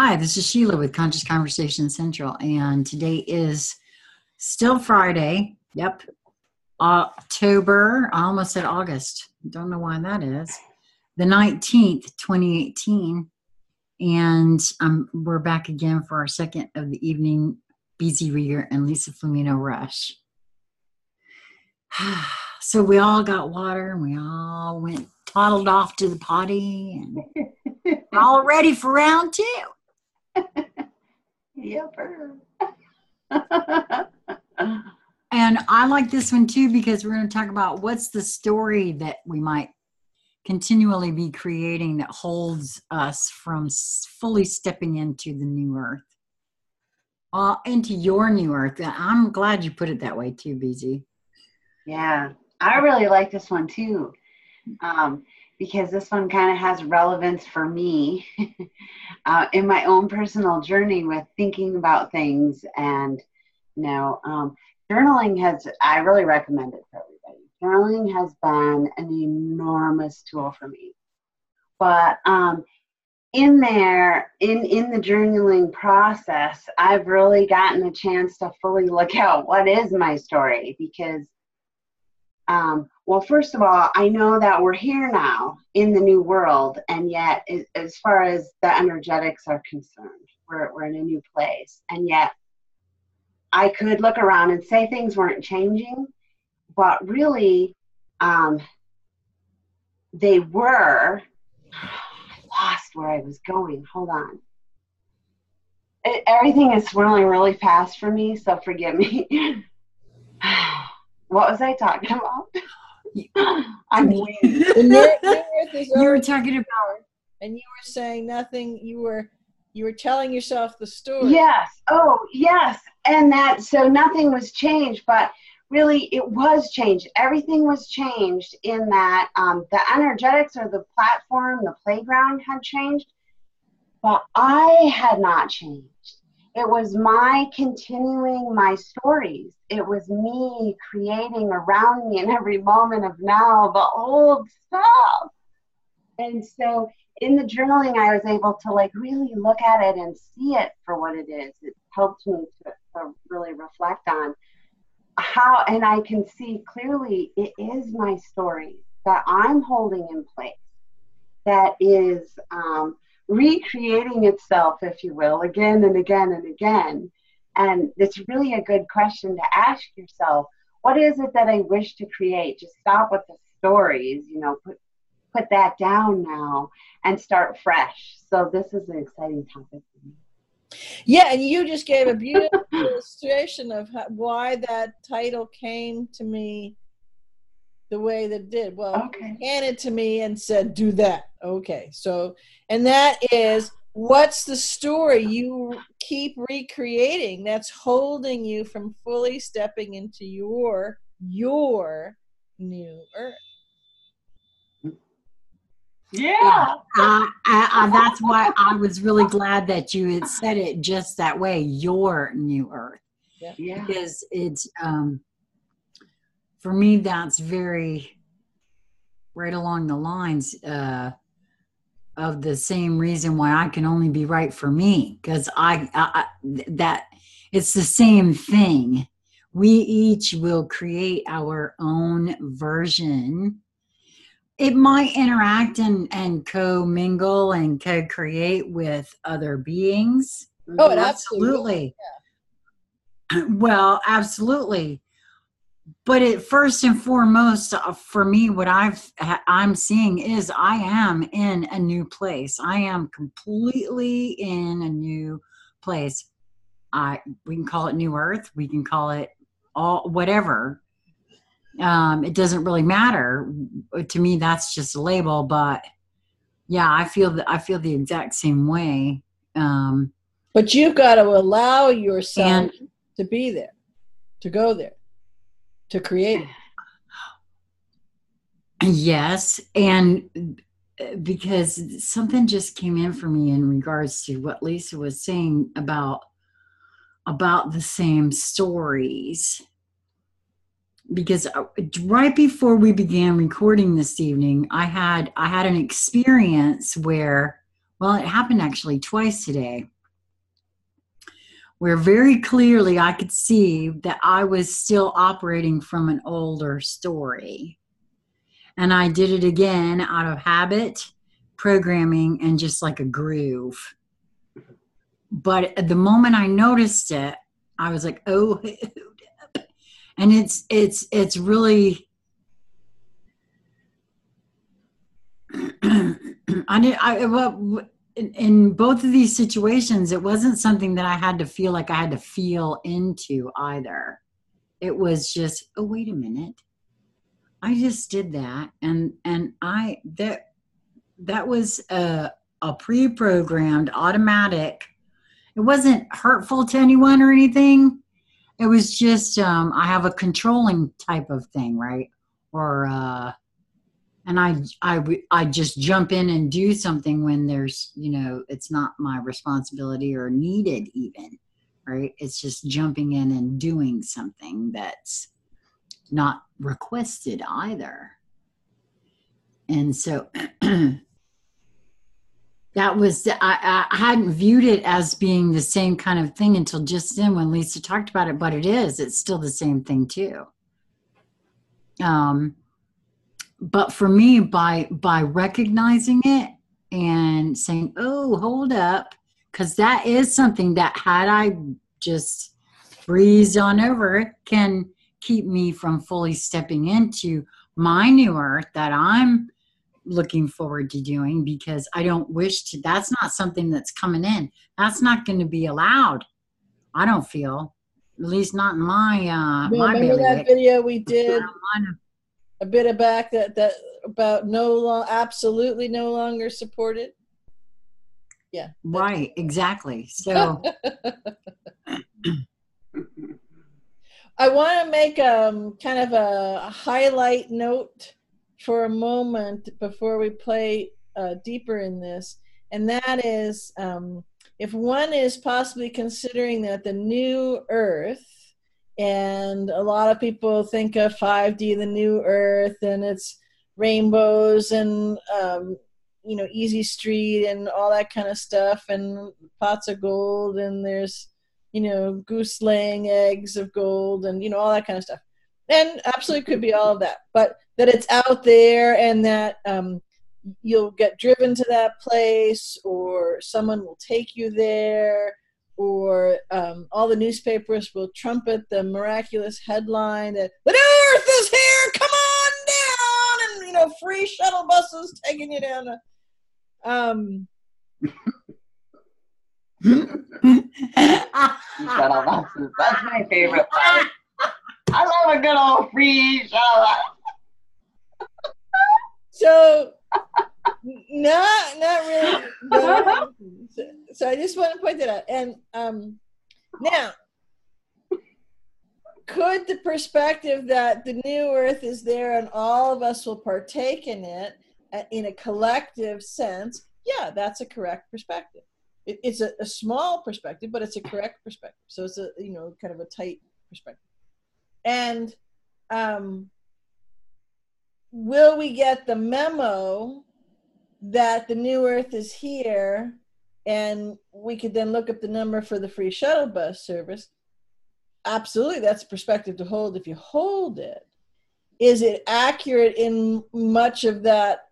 Hi, this is Sheila with Conscious Conversation Central, and today is still Friday. Yep, October. I almost said August. Don't know why that is. The 19th, 2018, and we're back again for our second of the evening. BZ Rieger and Lisa Flamino Rush. So we all got water, and we all went toddled off to the potty, and we're all ready for round two. Yepper. And I like this one too because we're going to talk about what's the story that we might continually be creating that holds us from fully stepping into the new earth, into your new earth. I'm glad you put it that way too, BZ. Yeah, I really like this one too, because this one kind of has relevance for me in my own personal journey with thinking about things. And journaling I really recommend it for everybody. Journaling has been an enormous tool for me. But in the journaling process, I've really gotten a chance to fully look at what is my story, because well, first of all, I know that we're here now in the new world, and yet as far as the energetics are concerned, we're in a new place. And yet I could look around and say things weren't changing, but really they were. I lost where I was going. Hold on. Everything is swirling really fast for me, so forgive me. What was I talking about? I'm weird. You were talking about, and you were saying nothing. You were telling yourself the story. Yes. Oh, yes. And so nothing was changed, but really it was changed. Everything was changed in that the energetics or the platform, the playground had changed, but I had not changed. It was my continuing my stories. It was me creating around me in every moment of now the old stuff. And so in the journaling, I was able to really look at it and see it for what it is. It helped me to really reflect on how, and I can see clearly it is my story that I'm holding in place that is recreating itself, if you will, again and again and again. And it's really a good question to ask yourself, what is it that I wish to create? Just stop with the stories, put that down now and start fresh. So this is an exciting topic for me. Yeah, and you just gave a beautiful illustration of why that title came to me the way that it did. Well, okay. You handed to me and said, do that. Okay, so, and that is, what's the story you keep recreating that's holding you from fully stepping into your new earth? Yeah. That's why I was really glad that you had said it just that way, your new earth. Yeah. Because it's, for me, that's very right along the lines of the same reason why I can only be right for me. Because that it's the same thing. We each will create our own version. It might interact and co-mingle and co-create with other beings. Oh, absolutely. Yeah. Well, absolutely. But it first and foremost, for me, what I'm seeing is I am in a new place. I am completely in a new place. We can call it New Earth. We can call it whatever. It doesn't really matter to me. That's just a label, but yeah, I feel the exact same way. But you've got to allow yourself to be there, to go there, to create it. Yes, and because something just came in for me in regards to what Lisa was saying about the same stories. Because right before we began recording this evening, I had an experience where Well, it happened actually twice today, where very clearly I could see that I was still operating from an older story. And I did it again out of habit, programming, and just like a groove. But at the moment I noticed it, I was like, oh, and it's really, well, in both of these situations, it wasn't something that I had to feel like I had to feel into either. It was just, oh, wait a minute. I just did that. And that was a pre-programmed automatic. It wasn't hurtful to anyone or anything. It was just, I have a controlling type of thing, right? Or, and I just jump in and do something when there's, it's not my responsibility or needed even, right? It's just jumping in and doing something that's not requested either. And so that was, I hadn't viewed it as being the same kind of thing until just then when Lisa talked about it, but it's still the same thing too. But for me, by recognizing it and saying, oh, hold up, because that is something that had I just breezed on over can keep me from fully stepping into my new earth that I'm looking forward to doing, because I don't wish to, that's not something that's coming in. That's not going to be allowed. I don't feel, at least not in my, my remember bailiwick. that video we did a bit back that about absolutely no longer supported? Yeah. Right, exactly. So I want to make kind of a highlight note for a moment before we play deeper in this, and that is if one is possibly considering that the new earth, and a lot of people think of 5D, the new earth, and it's rainbows and easy street and all that kind of stuff, and pots of gold, and there's goose laying eggs of gold, and all that kind of stuff. And absolutely could be all of that, but that it's out there, and that you'll get driven to that place, or someone will take you there, or all the newspapers will trumpet the miraculous headline that the new earth is here, come on down, and free shuttle buses taking you down to Shuttle buses. That's my favorite part. I love a good old free shuttle bus. So not really. So I just want to point that out. And now, could the perspective that the new earth is there and all of us will partake in it in a collective sense? Yeah, that's a correct perspective. It's a small perspective, but it's a correct perspective. So it's a kind of a tight perspective. And will we get the memo that the new earth is here, and we could then look up the number for the free shuttle bus service? Absolutely, that's a perspective to hold if you hold it. Is it accurate in much of that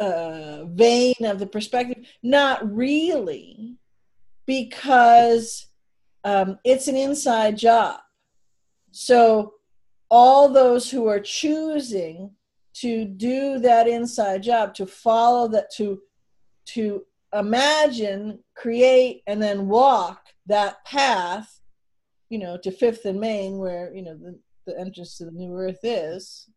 vein of the perspective? Not really, because it's an inside job. So all those who are choosing to do that inside job, to follow that, to imagine, create, and then walk that path, to 5th and Main, where the entrance to the new earth is.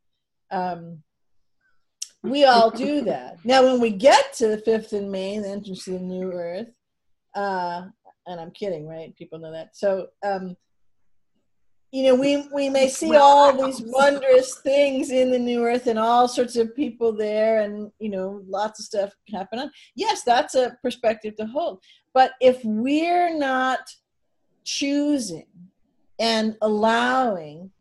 We all do that. Now, when we get to the 5th and Main, the entrance to the new earth, and I'm kidding, right? People know that. So, we may see all these wondrous things in the new earth and all sorts of people there, and, lots of stuff happen on. Yes, that's a perspective to hold. But if we're not choosing and allowing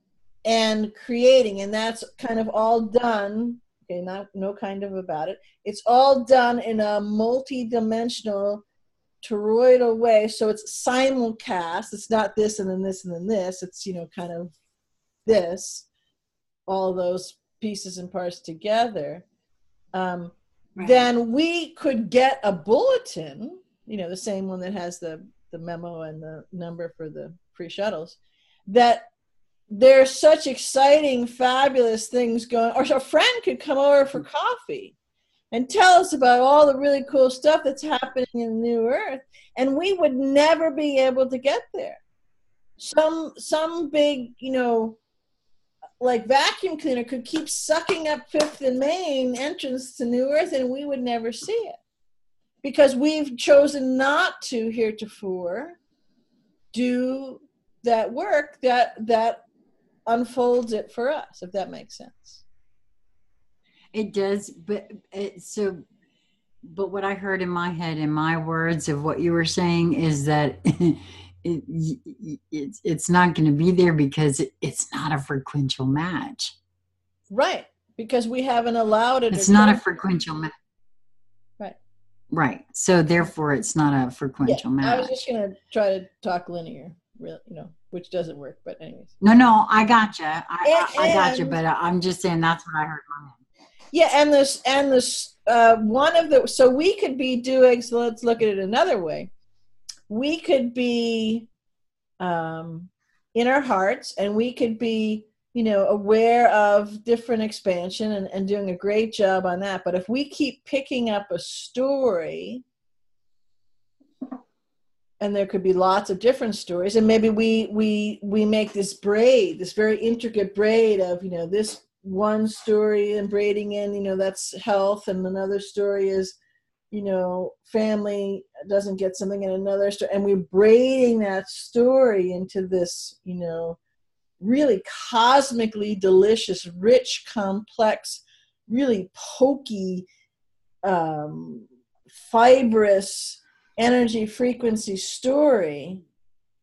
and creating, and that's kind of all done Okay, no kind of about it. It's all done in a multi-dimensional toroidal way, so it's simulcast. It's not this and then this and then this. It's, you know, kind of this, all those pieces and parts together. Right. Then we could get a bulletin, you know, the same one that has the memo and the number for the free shuttles, that there's such exciting, fabulous things going, or a friend could come over for coffee and tell us about all the really cool stuff that's happening in the new earth, and we would never be able to get there. Some big, you know, like vacuum cleaner could keep sucking up Fifth and Main entrance to New Earth, and we would never see it because we've chosen not to heretofore do that work that unfolds it for us, if that makes sense. It does, but but what I heard in my head, in my words of what you were saying, is that it's not going to be there because it's not a frequential match. Right, because we haven't allowed it. It's not a frequential match. Right. Right. So therefore, it's not a frequential match. I was just going to try to talk linear, you know, which doesn't work. But anyways. No, I gotcha. I gotcha. But I'm just saying that's what I heard in my head. Yeah, and this one of the, so we could be doing, so let's look at it another way. We could be in our hearts, and we could be, you know, aware of different expansion and doing a great job on that. But if we keep picking up a story, and there could be lots of different stories, and maybe we make this braid, this very intricate braid of, you know, this one story and braiding in, you know, that's health, and another story is, you know, family doesn't get something, in another story, and we're braiding that story into this, you know, really cosmically delicious, rich, complex, really pokey, fibrous energy frequency story.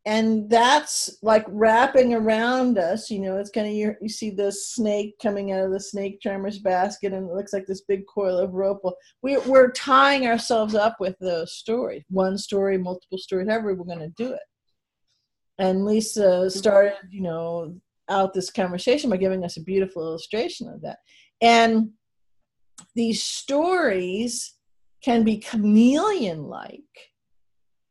And that's like wrapping around us, you know, it's kind of, you see the snake coming out of the snake charmer's basket, and it looks like this big coil of rope. Well, we're tying ourselves up with those stories, one story, multiple stories, however we're going to do it. And Lisa started, you know, out this conversation by giving us a beautiful illustration of that. And these stories can be chameleon-like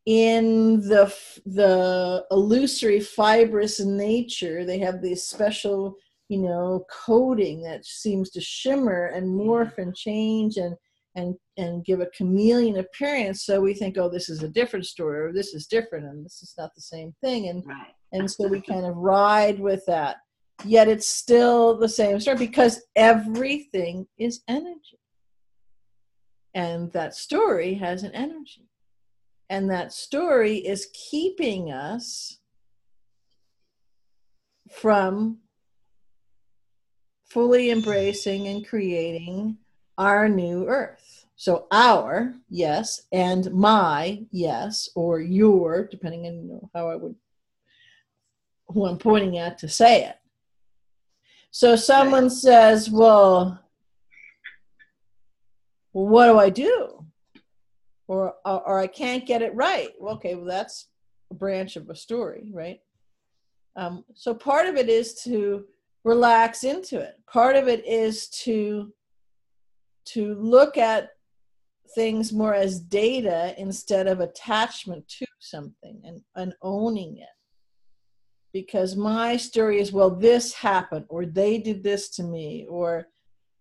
in the illusory fibrous nature. They have this special, you know, coating that seems to shimmer and morph and change and give a chameleon appearance. So we think, oh, this is a different story, or this is different, and this is not the same thing. And Right. And so we kind of ride with that. Yet it's still the same story, because everything is energy. And that story has an energy. And that story is keeping us from fully embracing and creating our new earth. So our, yes, and my, yes, or your, depending on, you know, how I would, who I'm pointing at to say it. So someone says, well, what do I do? Or I can't get it right. Well, okay, well, that's a branch of a story, right? So part of it is to relax into it. Part of it is to look at things more as data instead of attachment to something, and owning it. Because my story is, well, this happened, or they did this to me, or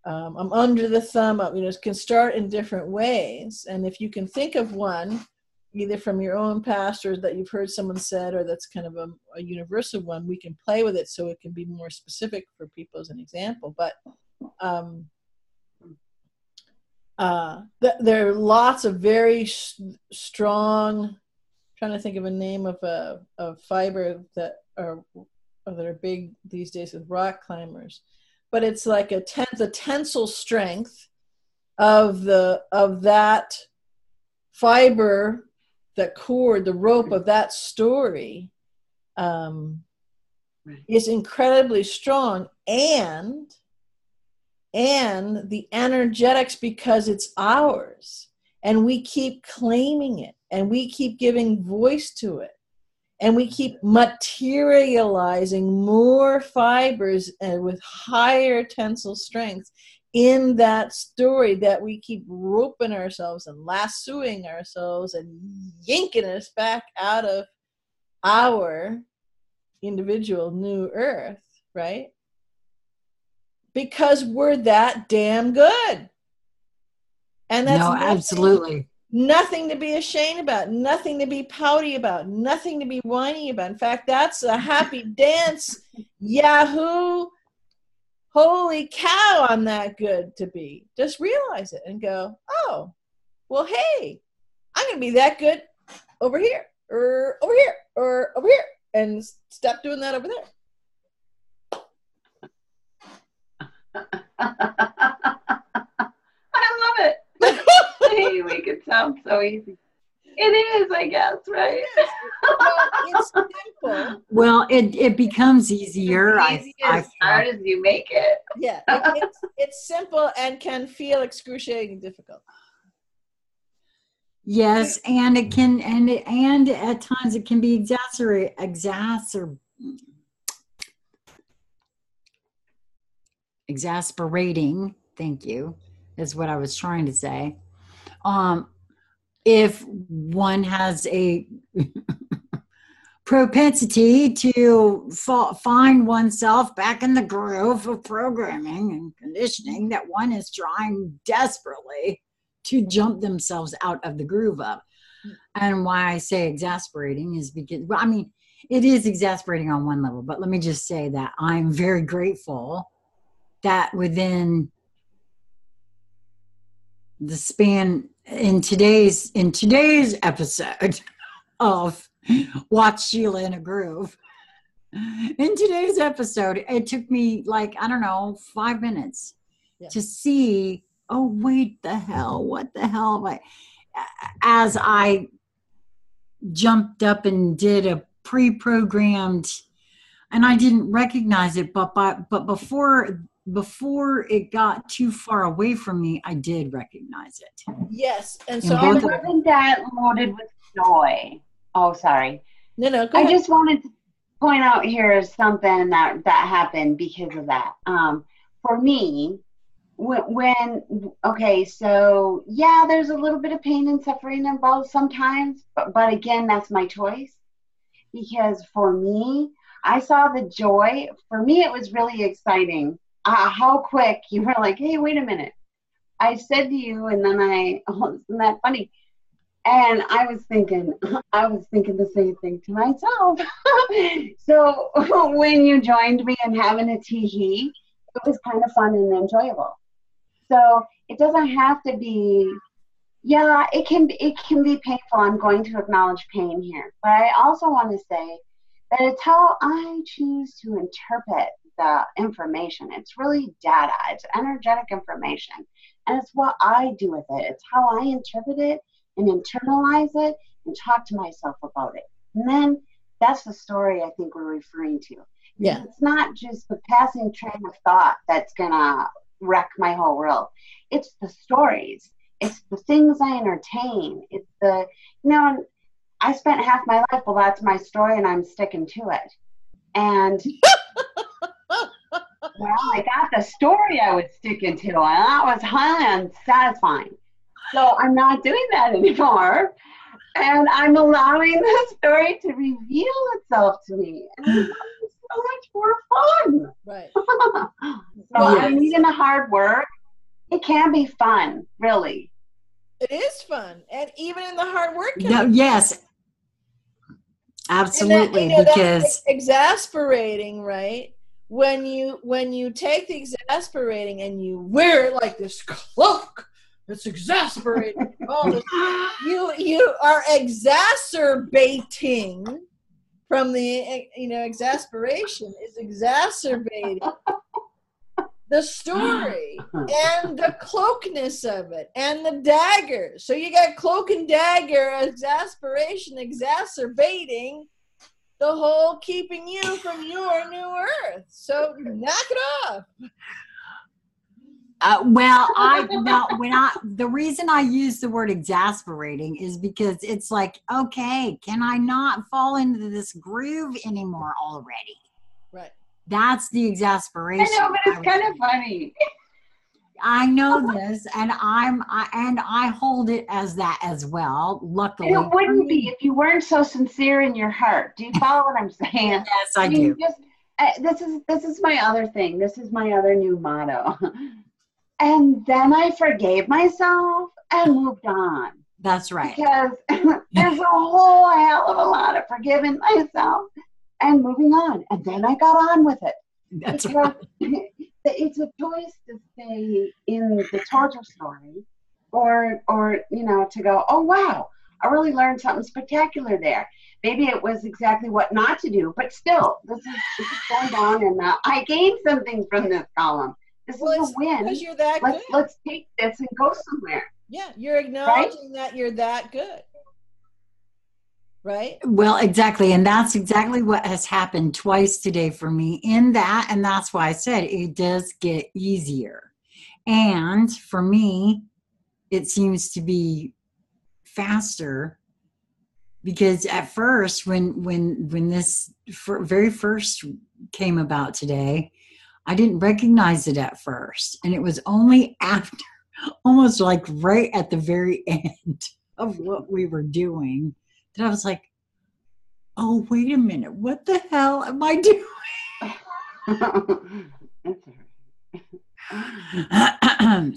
I'm under the thumb of, you know, it can start in different ways. And if you can think of one, either from your own past or that you've heard someone said, or that's kind of a universal one, we can play with it so it can be more specific for people as an example. But there are lots of very strong, trying to think of a name of a fiber that are big these days with rock climbers. But it's like the tensile strength of that fiber, that cord, the rope of that story is incredibly strong, and and the energetics, because it's ours, and we keep claiming it, and we keep giving voice to it, and we keep materializing more fibers and with higher tensile strength in that story that we keep roping ourselves and lassoing ourselves and yanking us back out of our individual new earth, right? Because we're that damn good. And that's absolutely nothing to be ashamed about, nothing to be pouty about, nothing to be whiny about. In fact, that's a happy dance. Yahoo! Holy cow, I'm that good to be. Just realize it and go, oh, well, hey, I'm going to be that good over here, or over here, or over here, and stop doing that over there. I love it. Hey, make it sound so easy. It is, I guess, right? Well, it's simple. Well, it becomes easier. Easy as hard as you make it. Yeah, it's simple and can feel excruciatingly difficult. Yes, and it can, and at times it can be exasperating. Thank you, is what I was trying to say. If one has a propensity to find oneself back in the groove of programming and conditioning that one is trying desperately to jump themselves out of the groove of. And why I say exasperating is because, I mean, it is exasperating on one level, but let me just say that I'm very grateful that within the span in today's episode of Watch Sheila in a Groove, in today's episode, it took me like, I don't know, 5 minutes to see, oh, wait, what the hell? As I jumped up and did a pre-programmed, and I didn't recognize it, but before it got too far away from me, I did recognize it. Yes, and so wasn't that loaded with joy? Oh, sorry. No, go ahead. I just wanted to point out here something that happened because of that. For me, okay, so yeah, there's a little bit of pain and suffering involved sometimes, but again, that's my choice. Because for me, I saw the joy. For me, it was really exciting. How quick you were like, hey, wait a minute. I said to you, and then isn't that funny? And I was thinking the same thing to myself. So when you joined me in having a tee-hee, it was kind of fun and enjoyable. So it doesn't have to be, yeah, it can be painful. I'm going to acknowledge pain here. But I also want to say that it's how I choose to interpret the information. It's really data. It's energetic information. And it's what I do with it. It's how I interpret it and internalize it and talk to myself about it. And then that's the story I think we're referring to. Yeah. It's not just the passing train of thought that's going to wreck my whole world. It's the stories. It's the things I entertain. It's the, I spent half my life, well, that's my story and I'm sticking to it. And well, I got the story I was sticking to, and that was highly unsatisfying. So I'm not doing that anymore. And I'm allowing the story to reveal itself to me. And it's so much more fun. Right. Even the hard work, it can be fun, really. It is fun. And even in the hard work. Yes. Absolutely. Because that's exasperating, right? When you take the exasperating and you wear it like this cloak, it's exasperating. You are exacerbating from the exasperation is exacerbating the story and the cloakness of it and the dagger. So you got cloak and dagger, exasperation, exacerbating the whole, keeping you from your new earth. So knock it off. Well, the reason I use the word exasperating is because it's like, okay, can I not fall into this groove anymore already? Right. That's the exasperation. I know, but it's kind of funny. I know this, and I hold it as that as well. Luckily, And it wouldn't be if you weren't so sincere in your heart. Do you follow what I'm saying? Yes, I do. This is my other thing. This is my other new motto. And then I forgave myself and moved on. That's right. Because there's a whole hell of a lot of forgiving myself and moving on. And then I got on with it. That's because right. it's a choice to stay in the torture story or to go, oh, wow, I really learned something spectacular there. Maybe it was exactly what not to do, but still, this is going down, and I gained something from this column. This is a win. Because you're that good. Let's take this and go somewhere. Yeah, you're acknowledging that you're that good. Right? Well, exactly. And that's exactly what has happened twice today for me in that. And that's why I said it does get easier. And for me, it seems to be faster because at first, when this very first came about today, I didn't recognize it at first. And it was only after, almost like right at the very end of what we were doing, that I was like, oh, wait a minute, what the hell am I doing?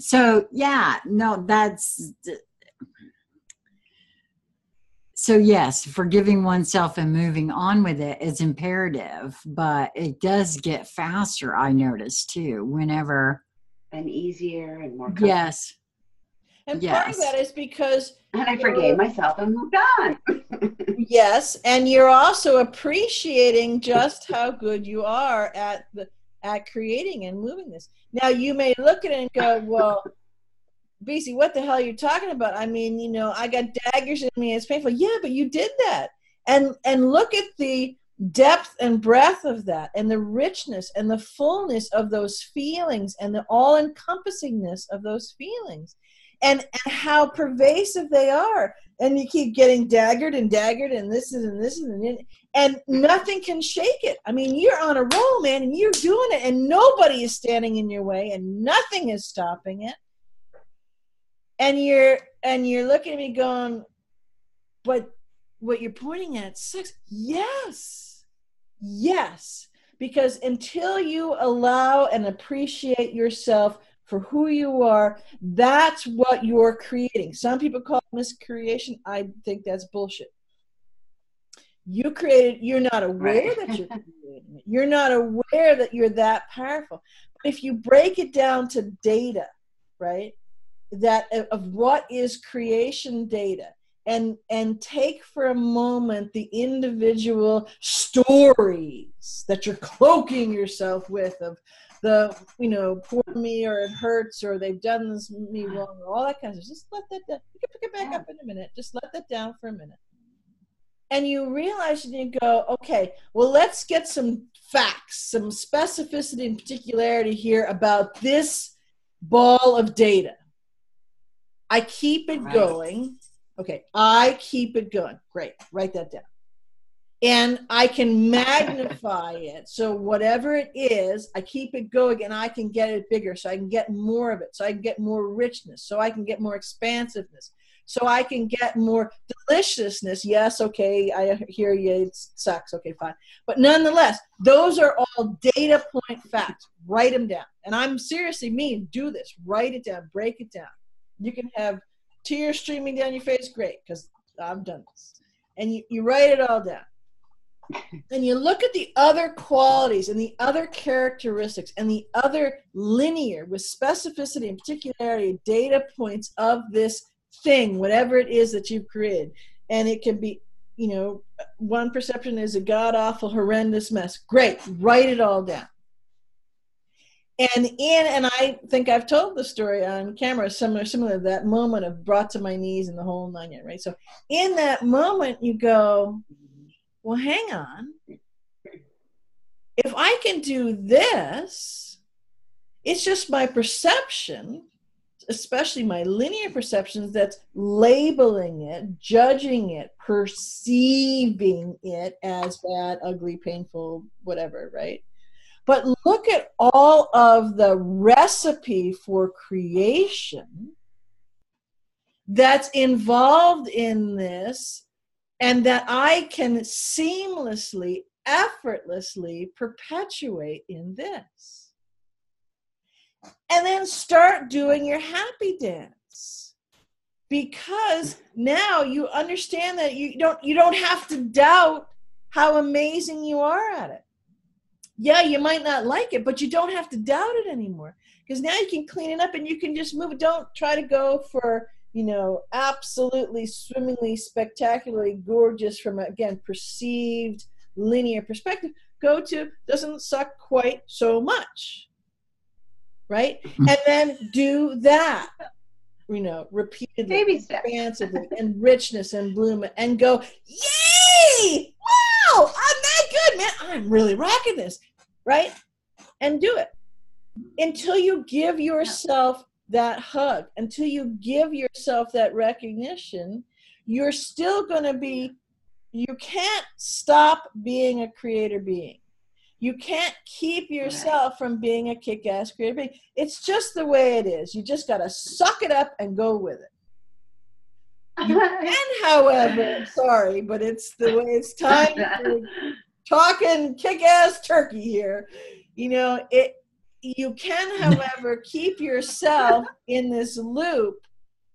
So, yeah, no, so yes, forgiving oneself and moving on with it is imperative, but it does get faster, I notice too, whenever. And easier and more comfortable. Yes. And part of that is because I forgave myself and moved on. Yes, and you're also appreciating just how good you are at creating and moving this. Now you may look at it and go, well, BC, what the hell are you talking about? I mean, I got daggers in me, it's painful. Yeah, but you did that. And look at the depth and breadth of that, and the richness and the fullness of those feelings, and the all-encompassingness of those feelings. And how pervasive they are. And you keep getting daggered and this and nothing can shake it. I mean, you're on a roll, man, and you're doing it, and nobody is standing in your way, and nothing is stopping it. And you're looking at me going, but what you're pointing at sucks. Yes. Because until you allow and appreciate yourself for who you are, that's what you're creating. Some people call it miscreation. I think that's bullshit. You created, you're not aware that you're creating it. You're not aware that you're that powerful. But if you break it down to data, right, that of what is creation data, and take for a moment the individual stories that you're cloaking yourself with of the, poor me, or it hurts, or they've done this me wrong, or all that kind of stuff. Just let that down. You can pick it back up in a minute. Just let that down for a minute. And you realize, and you go, okay, well, let's get some facts, some specificity and particularity here about this ball of data. I keep it going. Okay, I keep it going. Great, write that down. And I can magnify it. So whatever it is, I keep it going, and I can get it bigger, so I can get more of it, so I can get more richness, so I can get more expansiveness, so I can get more deliciousness. Yes, okay, I hear you, it sucks, okay, fine. But nonetheless, those are all data point facts. Write them down. And I'm seriously mean, do this. Write it down, break it down. You can have tears streaming down your face, great, because I've done this. And you write it all down. And you look at the other qualities and the other characteristics and the other linear with specificity and particularity data points of this thing, whatever it is that you've created. And it can be, one perception is a god-awful, horrendous mess. Great, write it all down. And I think I've told the story on camera, similar to that moment of brought to my knees and the whole nine yards, right? So in that moment, you go, well, hang on. If I can do this, It's just my perception, especially my linear perceptions, that's labeling it, judging it, perceiving it as bad, ugly, painful, whatever, right? But look at all of the recipe for creation that's involved in this, and that I can seamlessly, effortlessly perpetuate in this. And then start doing your happy dance, because now you understand that you don't have to doubt how amazing you are at it. Yeah, you might not like it, but you don't have to doubt it anymore, because now you can clean it up and you can just move it. Don't try to go for, absolutely swimmingly, spectacularly gorgeous from, again, perceived linear perspective. Go to doesn't suck quite so much, right? And then do that, repeatedly, Baby steps. expansively, and richness and bloom, and go, yay! Wow, I'm that good, man. I'm really rocking this, right? And do it until you give yourself that hug, until you give yourself that recognition. You're still going to be, you can't stop being a creator being. You can't keep yourself from being a kick-ass creator being. It's just the way it is. You just got to suck it up and go with it. You can, however, sorry, but it's the way it's time for talking kick-ass turkey here. You can, however, keep yourself in this loop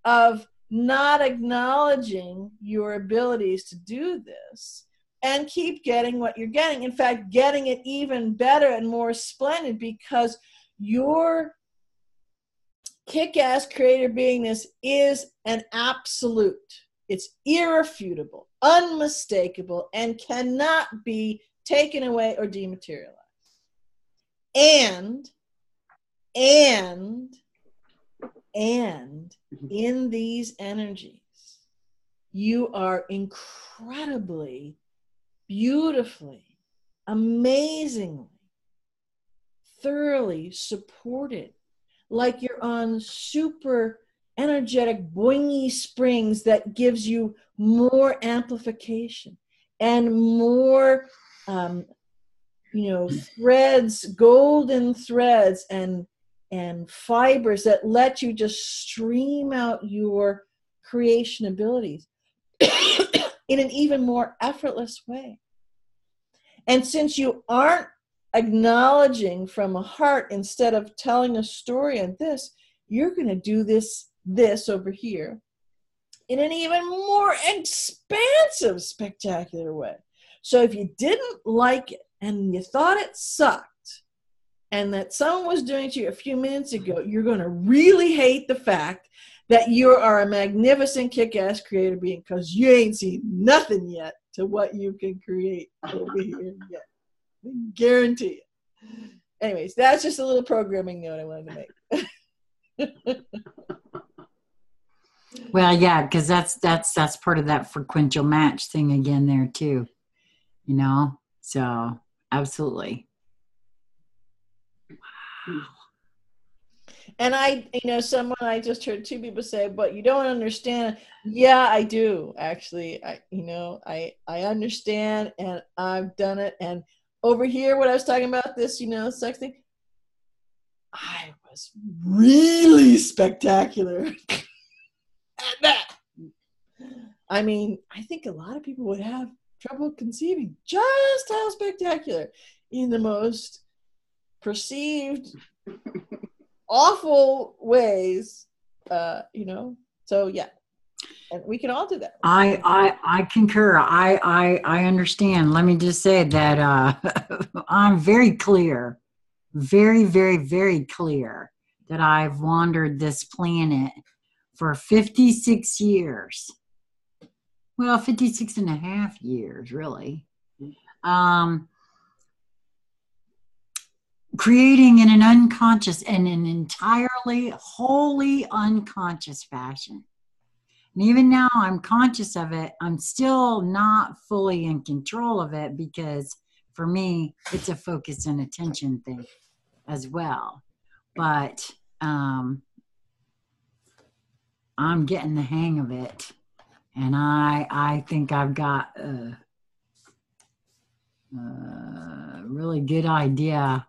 of not acknowledging your abilities to do this, and keep getting what you're getting. In fact, getting it even better and more splendid, because your kick-ass creator beingness is an absolute. It's irrefutable, unmistakable, and cannot be taken away or dematerialized. And in these energies, you are incredibly, beautifully, amazingly, thoroughly supported, like you're on super energetic boingy springs that gives you more amplification and more threads, golden threads and fibers that let you just stream out your creation abilities in an even more effortless way. And since you aren't acknowledging from a heart instead of telling a story on this, you're going to do this over here in an even more expansive, spectacular way. So if you didn't like it and you thought it sucked, and that someone was doing it to you a few minutes ago, you're going to really hate the fact that you are a magnificent kick-ass creator being, because you ain't seen nothing yet to what you can create over here yet. I guarantee it. Anyways, that's just a little programming note I wanted to make. Well, yeah, because that's part of that frequential match thing again there too. So absolutely. Wow. And I just heard two people say, but you don't understand. Yeah, I do actually. I understand, and I've done it. And over here, what I was talking about, this, sex thing, I was really spectacular at that. I mean, I think a lot of people would have trouble conceiving just how spectacular in the most perceived awful ways, so yeah, and we can all do that. I concur. I understand. Let me just say that I'm very clear, very, very, very clear that I've wandered this planet for 56 years. Well, 56 and a half years, really. Creating in an unconscious and an entirely, wholly unconscious fashion. And even now I'm conscious of it. I'm still not fully in control of it, because for me, it's a focus and attention thing as well. but I'm getting the hang of it, and I think I've got a really good idea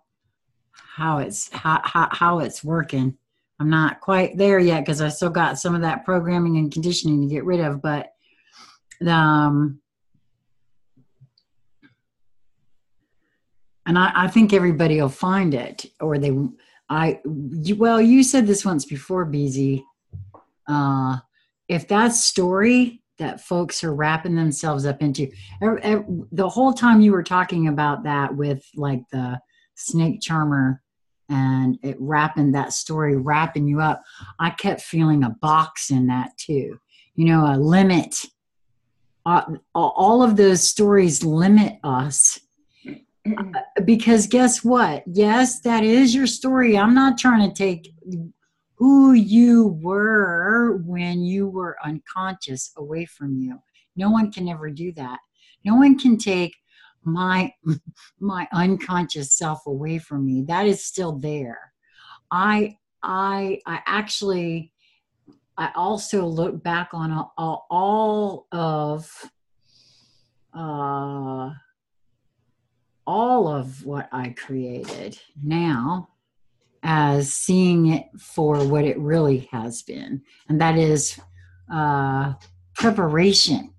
how it's working. I'm not quite there yet because I still got some of that programming and conditioning to get rid of, but and I think everybody will find it, or well, you said this once before, BZ. If that story that folks are wrapping themselves up into, the whole time you were talking about that with like the snake charmer and it wrapping that story, wrapping you up, I kept feeling a box in that too. You know, a limit. All of those stories limit us. Because guess what? Yes, that is your story. I'm not trying to take who you were when you were unconscious away from you. No one can ever do that. No one can take my unconscious self away from me. That is still there. I also look back on all of what I created now as seeing it for what it really has been. And that is preparation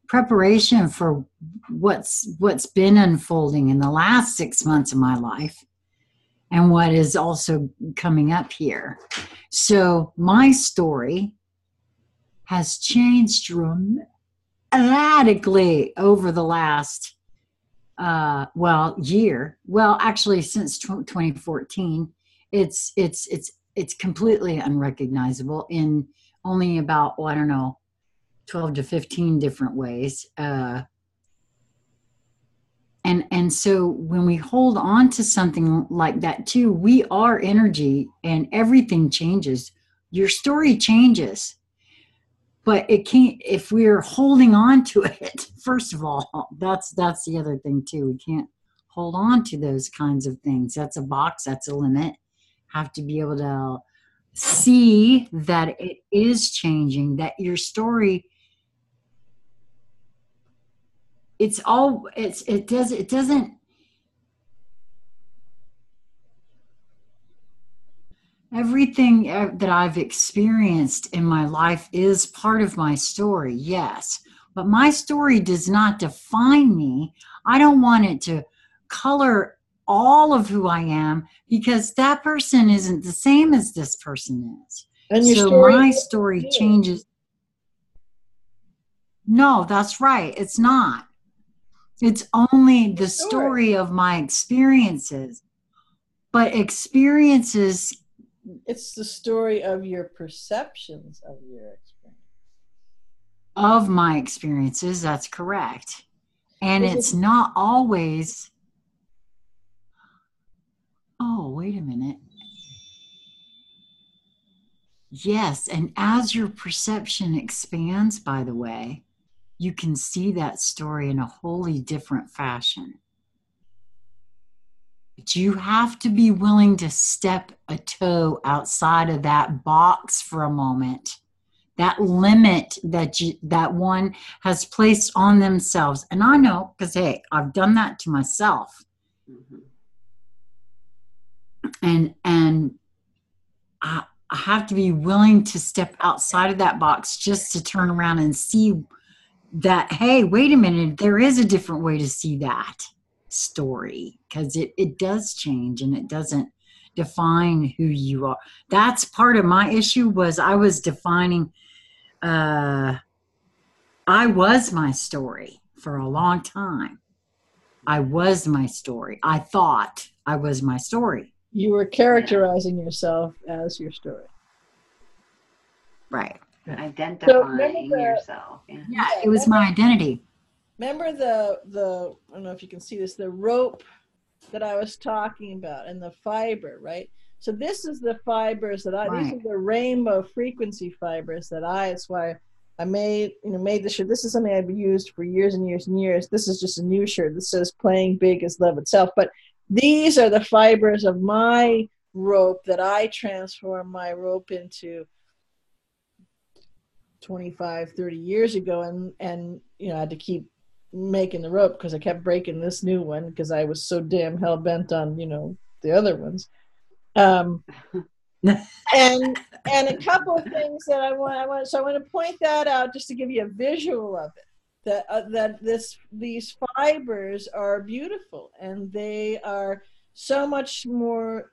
for what's been unfolding in the last 6 months of my life and what is also coming up here. So my story has changed dramatically over the last year. Well, actually, since 2014, it's completely unrecognizable in only about, I don't know, 12 to 15 different ways. And so when we hold on to something like that too, we are energy and everything changes. Your story changes. But it can't, if we're holding on to it, first of all, that's the other thing too. We can't hold on to those kinds of things. That's a box, that's a limit. Have to be able to see that it is changing, that your story, it doesn't, everything that I've experienced in my life is part of my story, yes. But my story does not define me. I don't want it to color all of who I am because that person isn't the same as this person is. And your so story my story changes. No, that's right. It's not. It's only the story of my experiences. But experiences, it's the story of your perceptions of your experience. Of my experiences, that's correct. And it's not always, oh, wait a minute. Yes, and as your perception expands, by the way, you can see that story in a wholly different fashion. But you have to be willing to step a toe outside of that box for a moment. That limit that one has placed on themselves. And I know, because, hey, I've done that to myself. Mm-hmm. And I have to be willing to step outside of that box just to turn around and see that, hey, wait a minute, there is a different way to see that story, because it does change and it doesn't define who you are. That's part of my issue, was I was defining, I was my story for a long time. I was my story. I thought I was my story. You were characterizing yourself as your story. Right. Identifying yourself. Yeah, it was my identity. Remember the I don't know if you can see this, the rope that I was talking about and the fiber, right? So this is the fibers that these are the rainbow frequency fibers that that's why I made this shirt. This is something I've used for years and years and years. This is just a new shirt that says playing big is love itself. But these are the fibers of my rope that I transformed my rope into 25, 30 years ago, and you know, I had to keep making the rope because I kept breaking this new one because I was so damn hell bent on, you know, the other ones. Um, and a couple of things that I want to point that out just to give you a visual of it. That these fibers are beautiful, and they are so much more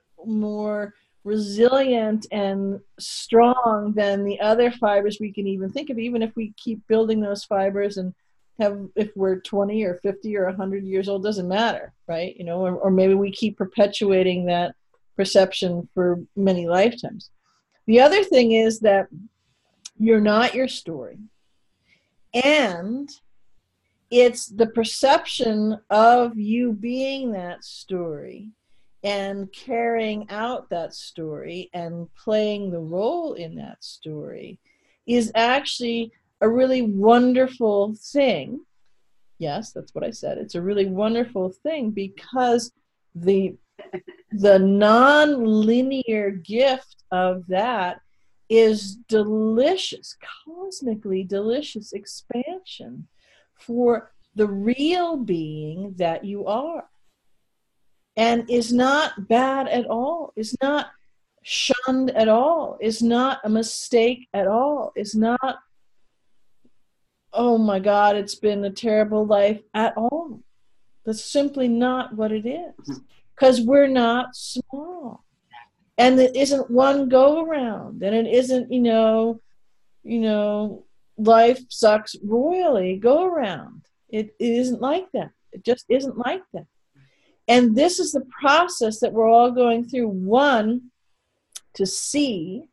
resilient and strong than the other fibers we can even think of, even if we keep building those fibers and have, if we're 20 or 50 or 100 years old, doesn't matter, right? You know, or maybe we keep perpetuating that perception for many lifetimes. The other thing is that you're not your story, and it's the perception of you being that story and carrying out that story and playing the role in that story is actually a really wonderful thing. Yes, that's what I said. It's a really wonderful thing because the non-linear gift of that is delicious, cosmically delicious expansion for the real being that you are, and is not bad at all, is not shunned at all, is not a mistake at all, is not, oh my God, it's been a terrible life at all. That's simply not what it is, because we're not small, and it isn't one go around, and it isn't, you know, life sucks royally go around. It isn't like that. It just isn't like that. And this is the process that we're all going through. One, to see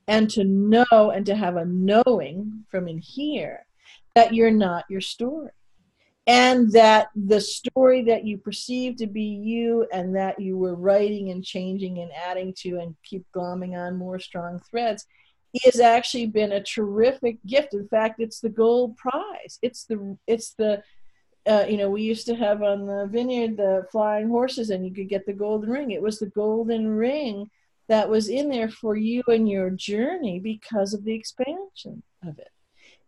and to know and to have a knowing from in here that you're not your story. And that the story that you perceive to be you, and that you were writing and changing and adding to and keep glomming on more strong threads, has actually been a terrific gift. In fact, it's the gold prize. It's the you know, we used to have on the vineyard the flying horses, and you could get the golden ring. It was the golden ring that was in there for you and your journey because of the expansion of it.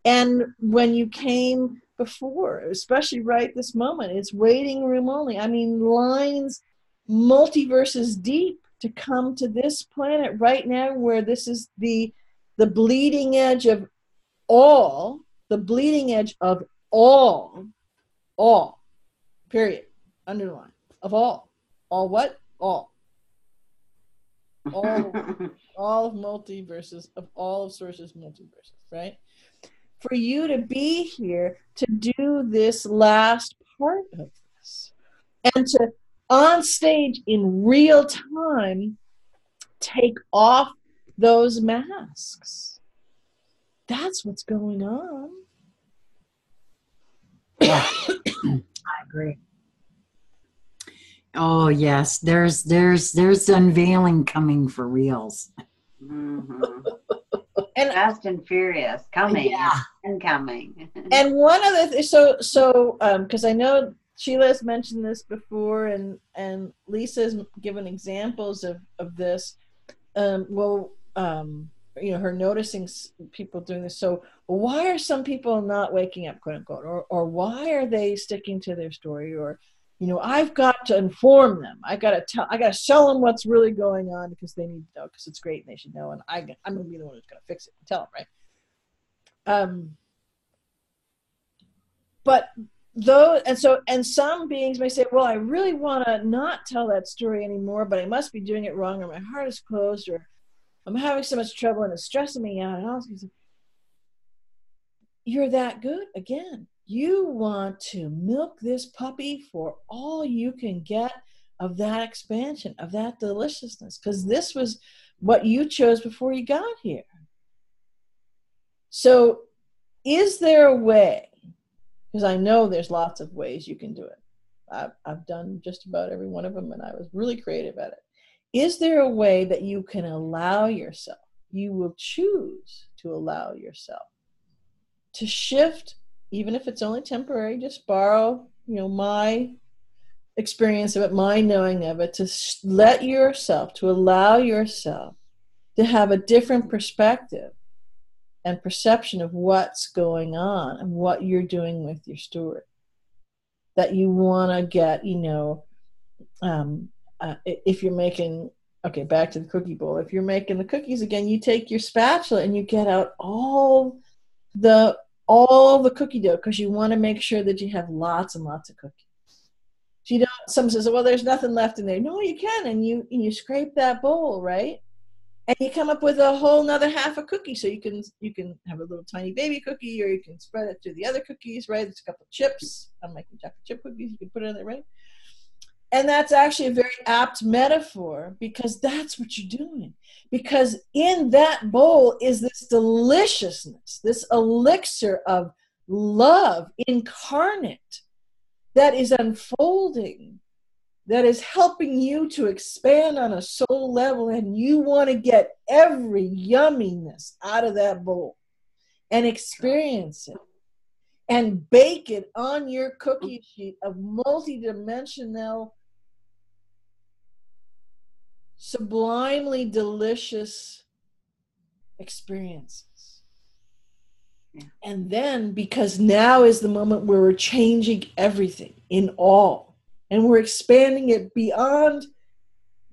And when you came before, especially right this moment, it's waiting room only. I mean, lines, multiverses deep to come to this planet right now, where this is the bleeding edge of all, the bleeding edge of all, period, underline, of all what? All of multiverses, of all of sources multiverses, right? For you to be here to do this last part of this, and to, on stage in real time, take off those masks. That's what's going on. Yeah, I agree. Oh yes, there's unveiling coming for reals. Mm-hmm. And Fast and Furious coming, yeah, and coming. And one other thing, so because I know Sheila has mentioned this before, and Lisa's given examples of this. You know, her noticing people doing this. So why are some people not waking up, quote unquote, or why are they sticking to their story? Or, you know, I've got to inform them. I got to tell them what's really going on because they need to know, because it's great and they should know. And I'm going to be the one who's going to fix it and tell them, right? But though, and some beings may say, well, I really want to not tell that story anymore, but I must be doing it wrong, or my heart is closed, or I'm having so much trouble and it's stressing me out. And all this. You're that good. Again, you want to milk this puppy for all you can get of that expansion, of that deliciousness, because this was what you chose before you got here. So is there a way? Because I know there's lots of ways you can do it. I've done just about every one of them, and I was really creative at it. Is there a way that you can allow yourself, you will choose to allow yourself to shift, even if it's only temporary, just borrow, you know, my experience of it, my knowing of it, to allow yourself to have a different perspective and perception of what's going on and what you're doing with your story. That you want to get, if you're making, okay, back to the cookie bowl. If you're making the cookies again, you take your spatula and you get out all the cookie dough, because you want to make sure that you have lots and lots of cookies. So someone says, well, there's nothing left in there. No, you can, and you scrape that bowl, right? And you come up with a whole nother half a cookie. So you can have a little tiny baby cookie, or you can spread it to the other cookies, right? There's a couple of chips. I'm making chocolate chip cookies. You can put it in there, right? And that's actually a very apt metaphor, because that's what you're doing. Because in that bowl is this deliciousness, this elixir of love incarnate that is unfolding, that is helping you to expand on a soul level, and you want to get every yumminess out of that bowl and experience it and bake it on your cookie sheet of multidimensional, sublimely delicious experiences. Yeah. And then, because now is the moment where we're changing everything in all, and we're expanding it beyond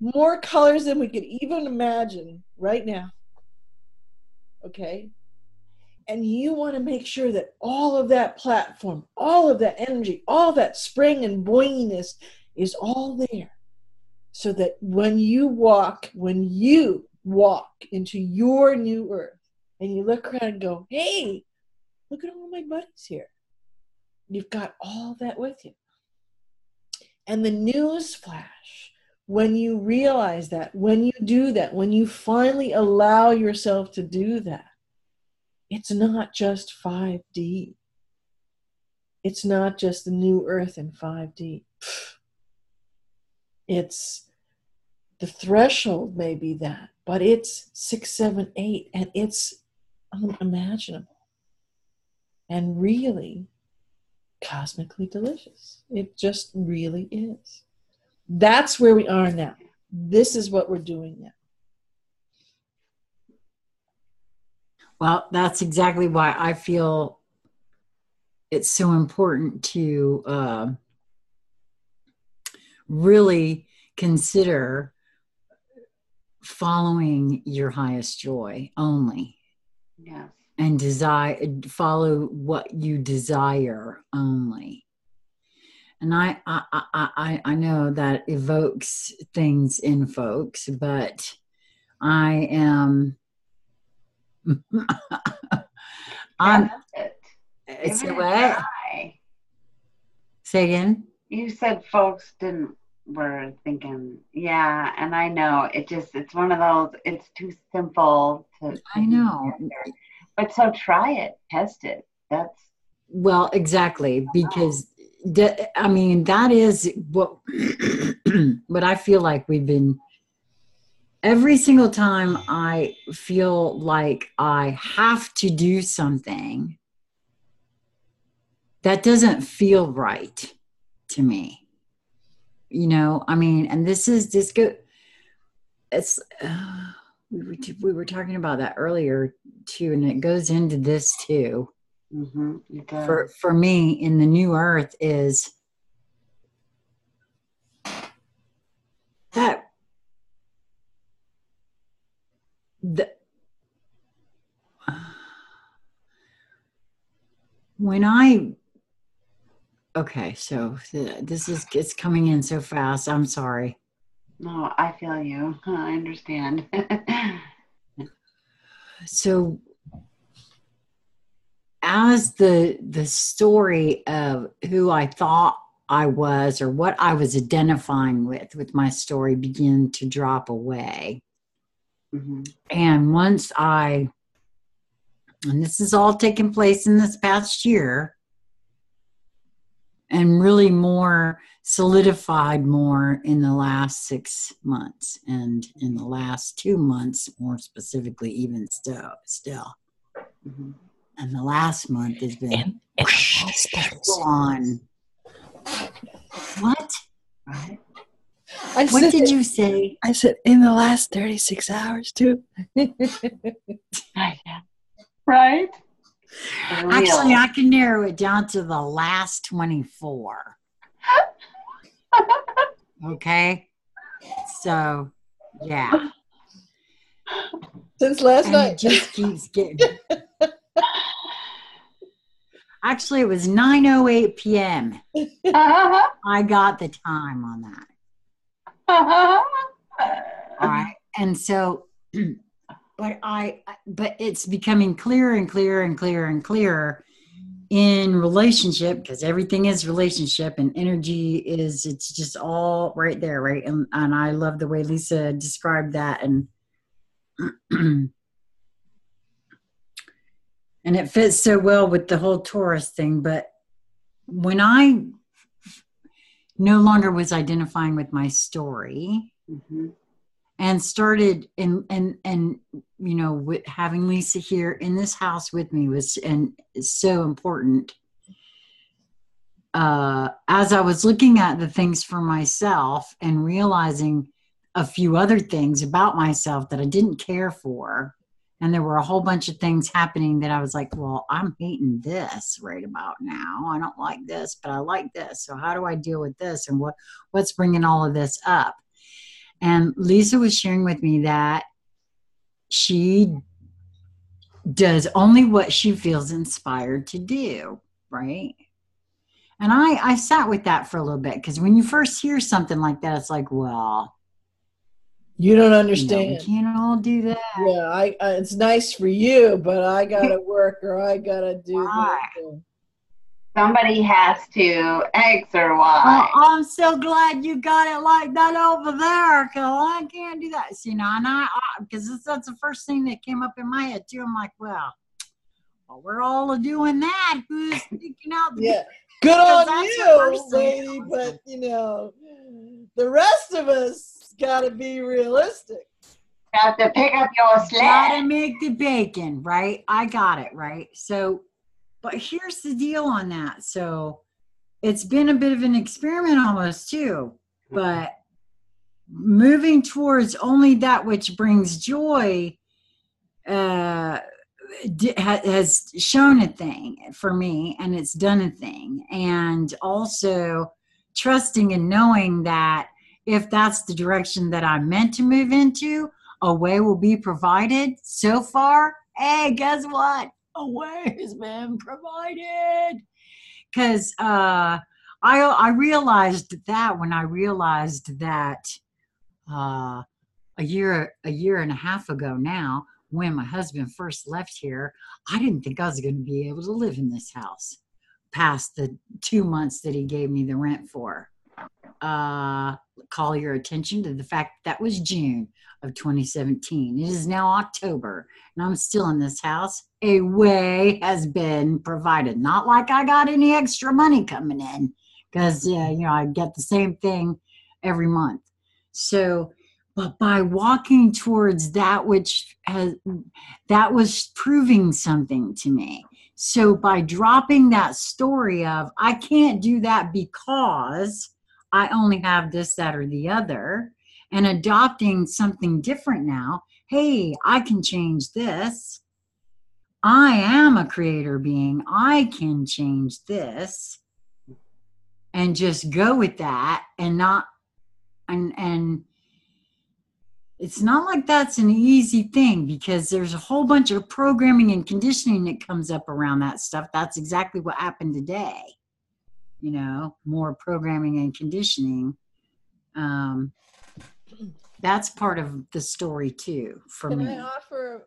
more colors than we could even imagine right now. Okay? And you want to make sure that all of that platform, all of that energy, all that spring and boinginess is all there. So that when you walk into your new earth, and you look around and go, hey, look at all my buddies here. You've got all that with you. And the news flash, when you realize that, when you do that, when you finally allow yourself to do that, it's not just 5D. It's not just the new earth in 5D. It's the threshold may be that, but it's 6, 7, 8, and it's unimaginable and really cosmically delicious. It just really is. That's where we are now. This is what we're doing now. Well, that's exactly why I feel it's so important to really consider following your highest joy only. Yes. And follow what you desire only. And I know that evokes things in folks, but I am it's a way. Say again? You said folks were thinking, yeah, and I know it's one of those, it's too simple to I know. But so try it, test it. Well, exactly, because that is what what I feel like we've been. Every single time I feel like I have to do something, that doesn't feel right to me. And this go. It's we were talking about that earlier too, and it goes into this too. Mm-hmm, it does. For me, in the new earth is that so it's coming in so fast. I'm sorry. No, I feel you. I understand. So as the story of who I thought I was, or what I was identifying with my story, began to drop away. Mm-hmm. And once and this is all taking place in this past year, and really more solidified more in the last 6 months, and in the last 2 months, more specifically, even still. Mm-hmm. And the last month has been on. What? Right. What did you say? I said, in the last 36 hours, too. Right? Actually, I can narrow it down to the last 24. Okay? So, yeah. Since last And night. it just keeps getting. Actually, it was 9:08 p.m. I got the time on that. All right. And so, but it's becoming clearer and clearer and clearer and clearer in relationship, because everything is relationship and energy is, it's just all right there, right? And I love the way Lisa described that, and and it fits so well with the whole Taurus thing. But when I no longer was identifying with my story, and started and you know, with having Lisa here in this house with me was, and it's so important. As I was looking at the things for myself and realizing a few other things about myself that I didn't care for, and there were a whole bunch of things happening that I was like, well, I'm hating this right about now. I don't like this, but I like this. So how do I deal with this? And what's bringing all of this up? And Lisa was sharing with me that she does only what she feels inspired to do, right? And I sat with that for a little bit, because when you first hear something like that, it's like, well, you don't understand. We can't all do that. Yeah, it's nice for you, but I gotta work, or I gotta do this. Somebody has to X or Y. Oh, I'm so glad you got it like that over there, because I can't do that. So, you know, and because that's the first thing that came up in my head too. I'm like, well, we're all doing that. Who's thinking out the yeah. Good on you, lady, but you know, the rest of us gotta be realistic. Got to pick up your sled. Gotta make the bacon, right? I got it, right? So, but here's the deal on that. So it's been a bit of an experiment almost too, but moving towards only that which brings joy has shown a thing for me, and it's done a thing. And also trusting and knowing that if that's the direction that I'm meant to move into, a way will be provided. So far, hey, guess what? A way has been provided. Because I realized that when I realized that a year and a half ago now, when my husband first left here, I didn't think I was going to be able to live in this house past the 2 months that he gave me the rent for. Call your attention to the fact that was June of 2017. It is now October, and I'm still in this house. A way has been provided. Not like I got any extra money coming in, because you know, I get the same thing every month. So, but by walking towards that which that was proving something to me. So by dropping that story of I can't do that because I only have this, that, or the other, and adopting something different now. Hey, I can change this. I am a creator being. I can change this, and just go with that, and not, and it's not like that's an easy thing, because there's a whole bunch of programming and conditioning that comes up around that stuff. That's exactly what happened today. You know, more programming and conditioning. That's part of the story too for me. Can I offer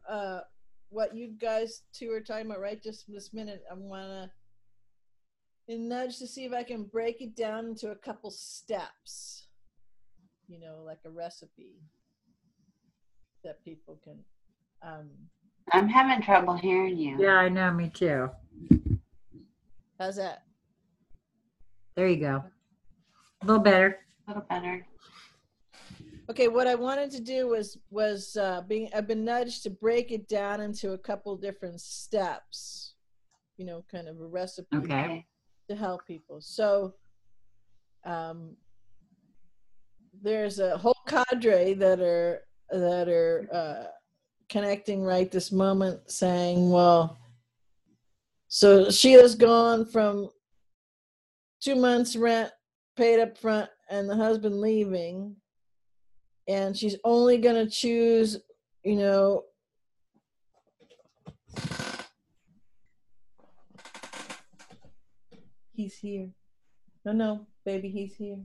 what you guys two are talking about right just this minute? I want to nudge to see if I can break it down into a couple steps, you know, like a recipe that people can. I'm having trouble hearing you. Yeah, I know, me too. How's that? There you go. A little better. A little better. Okay, what I wanted to do was I've been nudged to break it down into a couple different steps, you know, kind of a recipe Okay. to help people. So, there's a whole cadre that are connecting right this moment, saying, well, so Sheila's gone from 2 months rent paid up front and the husband leaving, and she's only going to choose, you know, he's here. No, baby, he's here.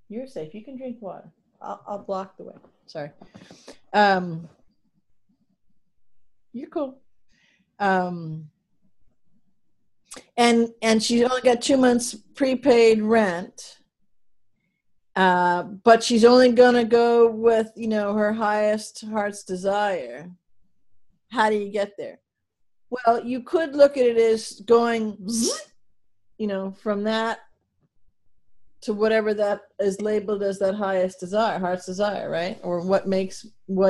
You're safe. You can drink water. I'll block the way. Sorry. You're cool. And she's only got 2 months prepaid rent. But she's only gonna go with, you know, her highest heart's desire. How do you get there? Well, you could look at it as going, you know, from that to whatever that is labeled as that highest desire, heart's desire, right? Or what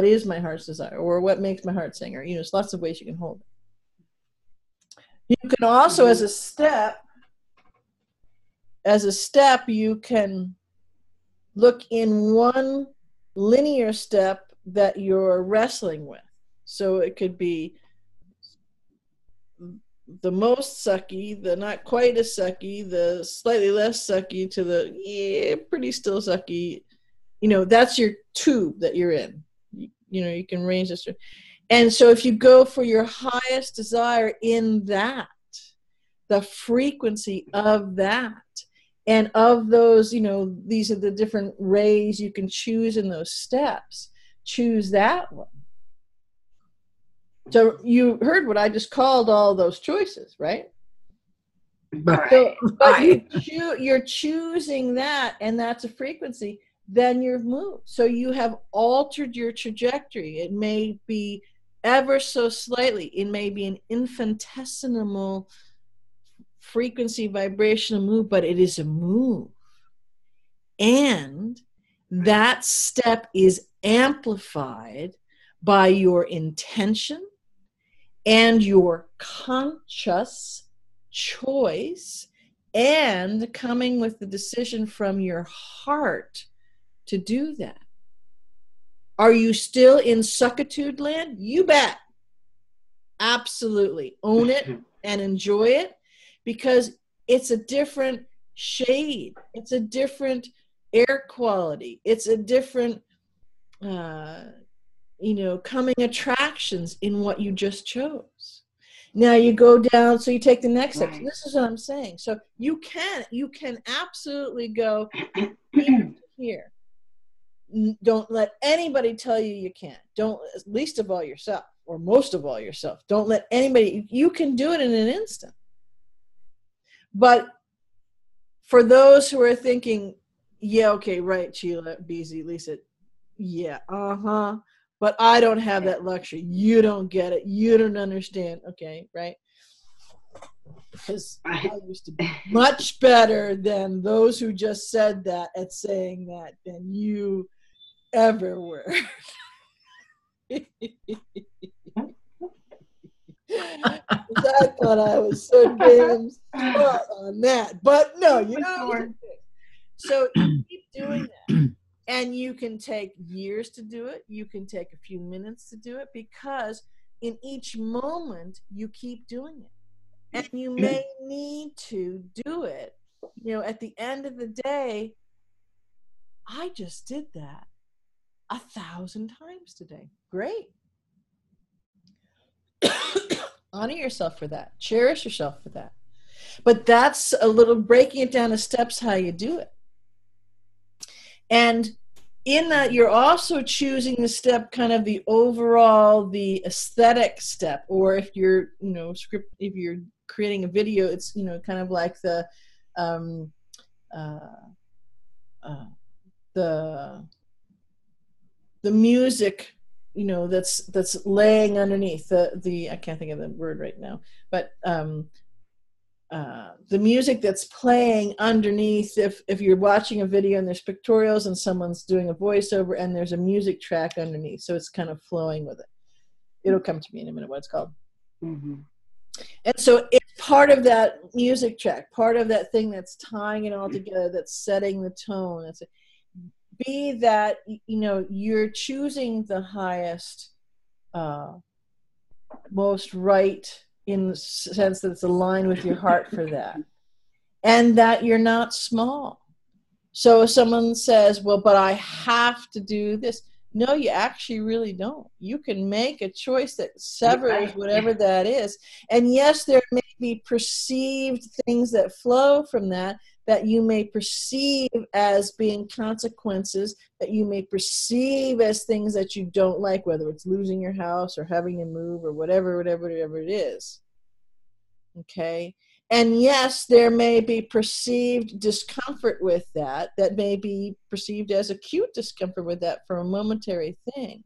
is my heart's desire, or what makes my heart sing, or, you know, there's lots of ways you can hold it. You can also, as a step, you can look in one linear step that you're wrestling with. So it could be the most sucky, the not quite as sucky, the slightly less sucky, to the pretty still sucky. You know, that's your tube that you're in. You know, you can range this. And so if you go for your highest desire in that, the frequency of that, and of those, you know, these are the different rays you can choose in those steps. Choose that one. So you heard what I just called all those choices, right? Right. So, but Right. you're choosing that, and that's a frequency. Then you've moved. So you have altered your trajectory. It may be ever so slightly. It may be an infinitesimal frequency, vibrational move, but it is a move. And that step is amplified by your intention and your conscious choice, and coming with the decision from your heart to do that. Are you still in suckitude land? You bet. Absolutely. Own it and enjoy it, because it's a different shade. It's a different air quality. It's a different coming attractions in what you just chose. Now you go down, so you take the next step. So this is what I'm saying. So you can absolutely go here. Don't let anybody tell you can't. Don't, least of all yourself, or most of all yourself. Don't let anybody, you can do it in an instant. But for those who are thinking, yeah, okay, right, Sheila, BZ, Lisa, yeah, but I don't have that luxury. You don't get it. You don't understand. Okay, right? Because I used to be much better than those who just said that at saying that than you ever were. I thought I was so damn smart on that. But no, you know. So you keep doing that. And you can take years to do it. You can take a few minutes to do it, because in each moment you keep doing it. And you may need to do it. You know, at the end of the day, I just did that 1,000 times today. Great. Honor yourself for that. Cherish yourself for that. But that's a little breaking it down to steps how you do it. And in that, you're also choosing the step, kind of the overall, the aesthetic step. Or if you're, if you're creating a video, it's, kind of like the music, that's laying underneath the I can't think of the word right now, but the music that's playing underneath, if you're watching a video and there's pictorials and someone's doing a voiceover and there's a music track underneath, so it's kind of flowing with it. It'll come to me in a minute what it's called. Mm-hmm. And so it's part of that music track, part of that thing that's tying it all together, that's setting the tone. It's be that, you know, you're choosing the highest, most right, in the sense that it's aligned with your heart for that, and that you're not small. So if someone says, well, but I have to do this. No, you actually really don't. You can make a choice that severs whatever that is. And yes, there may be perceived things that flow from that you may perceive as being consequences, that you may perceive as things that you don't like, whether it's losing your house or having to move or whatever it is. Okay? And yes, there may be perceived discomfort with that may be perceived as acute discomfort with that for a momentary thing.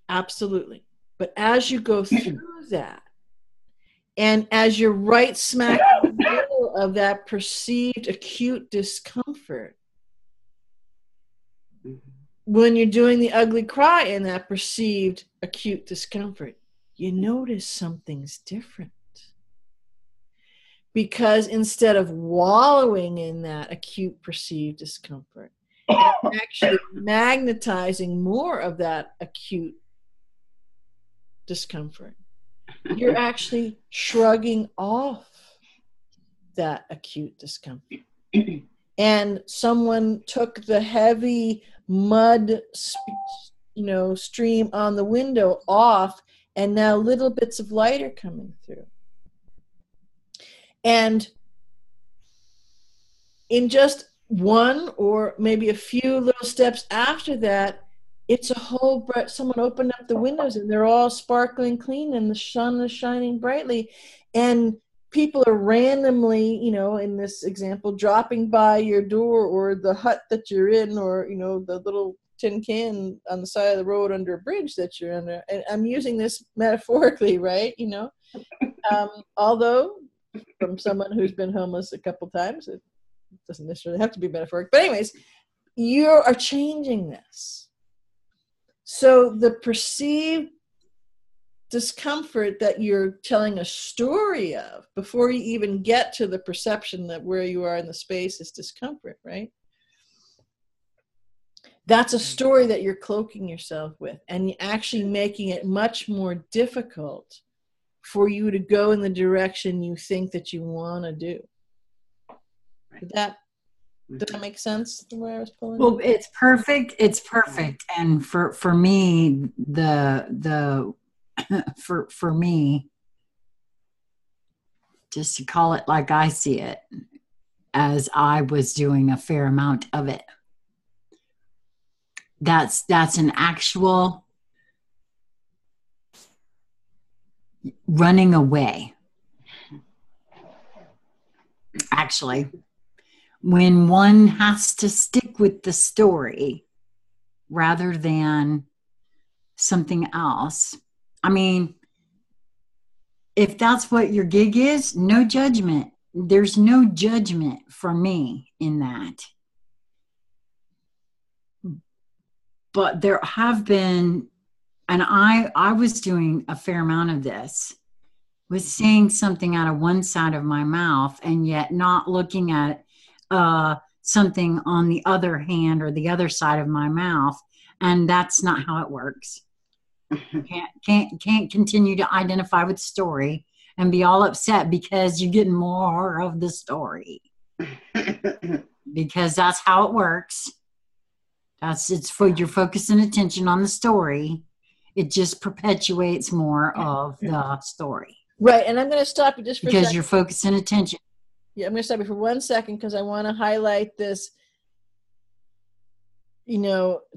Absolutely. But as you go through that, and as you're right smack in the middle of that perceived acute discomfort, when you're doing the ugly cry in that perceived acute discomfort, you notice something's different. Because instead of wallowing in that acute perceived discomfort, and actually magnetizing more of that acute discomfort, you're actually shrugging off that acute discomfort. And someone took the heavy mud, stream on the window off, and now little bits of light are coming through. And in just one or maybe a few little steps after that, it's a whole bright, someone opened up the windows and they're all sparkling clean and the sun is shining brightly. And people are randomly, in this example, dropping by your door or the hut that you're in, or, the little tin can on the side of the road under a bridge that you're under. And I'm using this metaphorically, right? Although from someone who's been homeless a couple times, it doesn't necessarily have to be metaphoric. But anyways, you are changing this. So the perceived discomfort that you're telling a story of before you even get to the perception that where you are in the space is discomfort, right? That's a story that you're cloaking yourself with, and actually making it much more difficult for you to go in the direction you think that you want to do. Did that make sense, the way I was pulling? Well, it's perfect. It's perfect. And for me, for me, just to call it like I see it, as I was doing a fair amount of it, that's an actual running away. Actually, when one has to stick with the story rather than something else. I mean, if that's what your gig is, no judgment. There's no judgment for me in that. But there have been, and I was doing a fair amount of this, was saying something out of one side of my mouth and yet not looking at something on the other hand or the other side of my mouth. And that's not how it works. Can't continue to identify with the story and be all upset because you're getting more of the story. Because that's how it works. It's for your focus and attention on the story. It just perpetuates more of the story. Right, and I'm going to stop you just for a second. Because you're focusing attention. Yeah, I'm going to stop you for 1 second because I want to highlight this.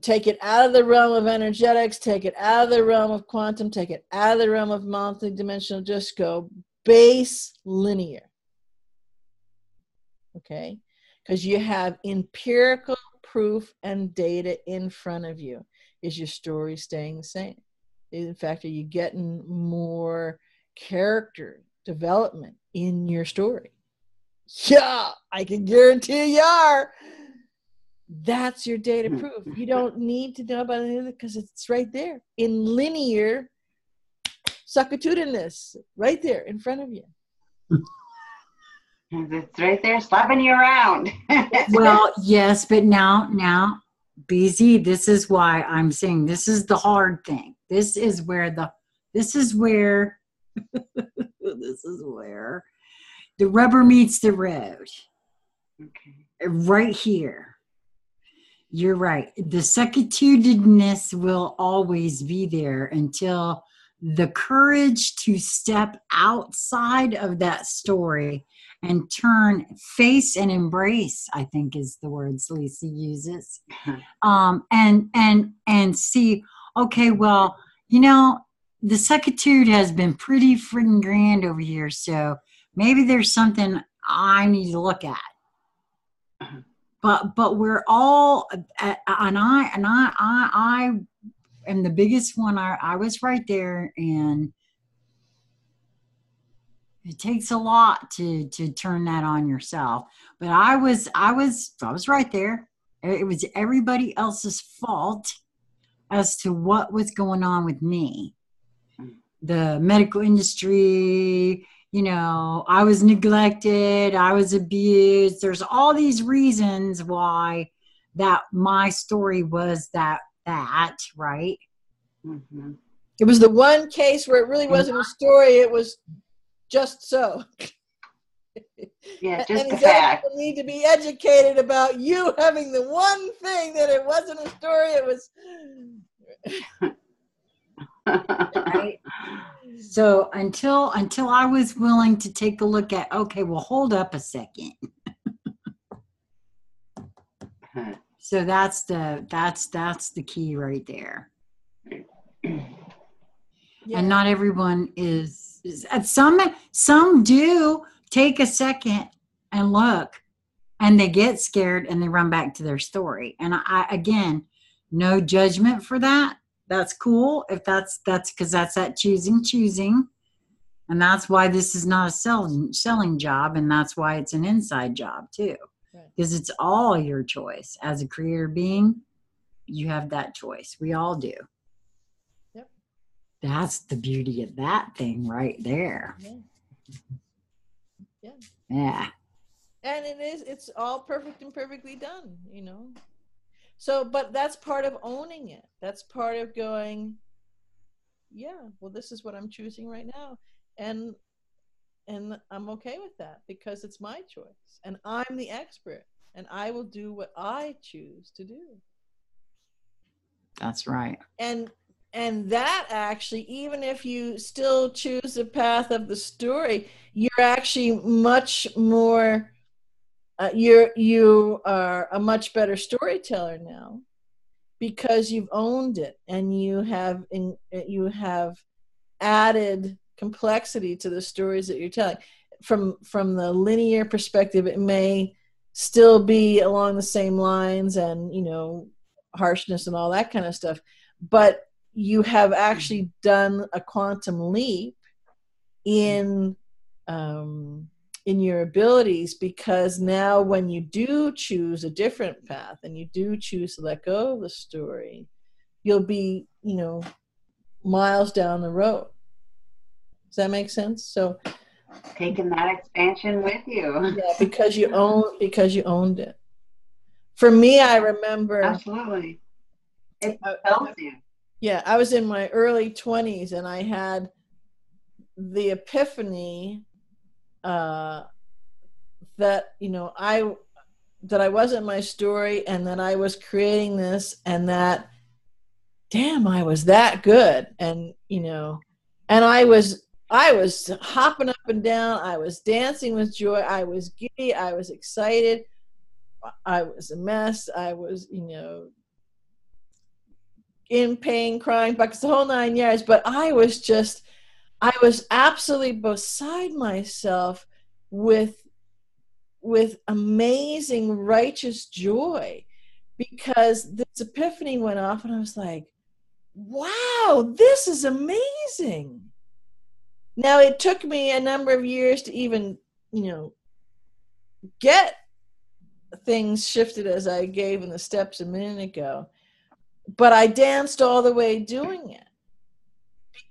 Take it out of the realm of energetics, take it out of the realm of quantum, take it out of the realm of multidimensional, just go base linear. Okay? Because you have empirical proof and data in front of you. Is your story staying the same? In fact, are you getting more character development in your story? Yeah, I can guarantee you are. That's your data proof. You don't need to know about anything because it's right there in linear suckatudinous right there in front of you. It's right there slapping you around. Well, yes, but now, BZ, this is why I'm saying this is the hard thing. This is where this is where the rubber meets the road. Okay. Right here. You're right. The suckatudinous will always be there until the courage to step outside of that story and face and embrace, I think is the words Lisa uses. And see, okay, well, the suckitude has been pretty freaking grand over here, so maybe there's something I need to look at. But we're all, and I am the biggest one. I was right there, and it takes a lot to turn that on yourself. But I was right there. It was everybody else's fault as to what was going on with me. The medical industry, I was neglected, I was abused. There's all these reasons why that my story was that, right? Mm-hmm. It was the one case where it really wasn't a story, it was just so. Yeah, just and the fact. People need to be educated about you having the one thing that it wasn't a story, it was... Right? So until I was willing to take a look at, okay, well, hold up a second. So that's the key right there. Yeah. And not everyone is some do take a second and look, and they get scared and they run back to their story. And I again, no judgment for that. That's cool if that's because that's that choosing, and that's why this is not a selling job, and that's why it's an inside job too, because it's all your choice as a creator being. You have that choice. We all do. Yep. That's the beauty of that thing right there. Yeah. And it's all perfect and perfectly done, So, but that's part of owning it. That's part of going, yeah, well, this is what I'm choosing right now. And I'm okay with that because it's my choice. And I'm the expert. And I will do what I choose to do. That's right. And that actually, even if you still choose the path of the story, you're actually much more... you are a much better storyteller now because you've owned it and you have added complexity to the stories that you're telling. From the linear perspective, it may still be along the same lines and harshness and all that kind of stuff, but you have actually done a quantum leap in your abilities, because now when you do choose a different path and you do choose to let go of the story, you'll be, miles down the road. Does that make sense? So taking that expansion with you. Yeah, because you owned it. For me, I remember... Absolutely. It helps you. Yeah, I was in my early 20s and I had the epiphany that I wasn't my story, and that I was creating this, and that damn, I was that good. And and I was hopping up and down, I was dancing with joy, I was giddy, I was excited, I was a mess, I was in pain, crying, buckets, the whole 9 yards, but I was absolutely beside myself with amazing righteous joy, because this epiphany went off and I was like, wow, this is amazing. Now, it took me a number of years to even, get things shifted as I gave in the steps a minute ago, but I danced all the way doing it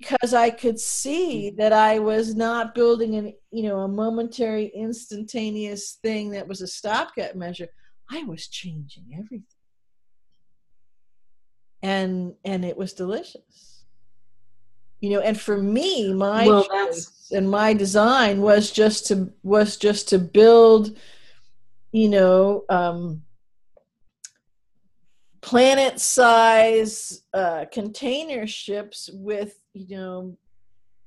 because I could see that I was not building a momentary, instantaneous thing that was a stopgap measure. I was changing everything. And it was delicious. And for me, my choice and my design was just to build, planet-size container ships with,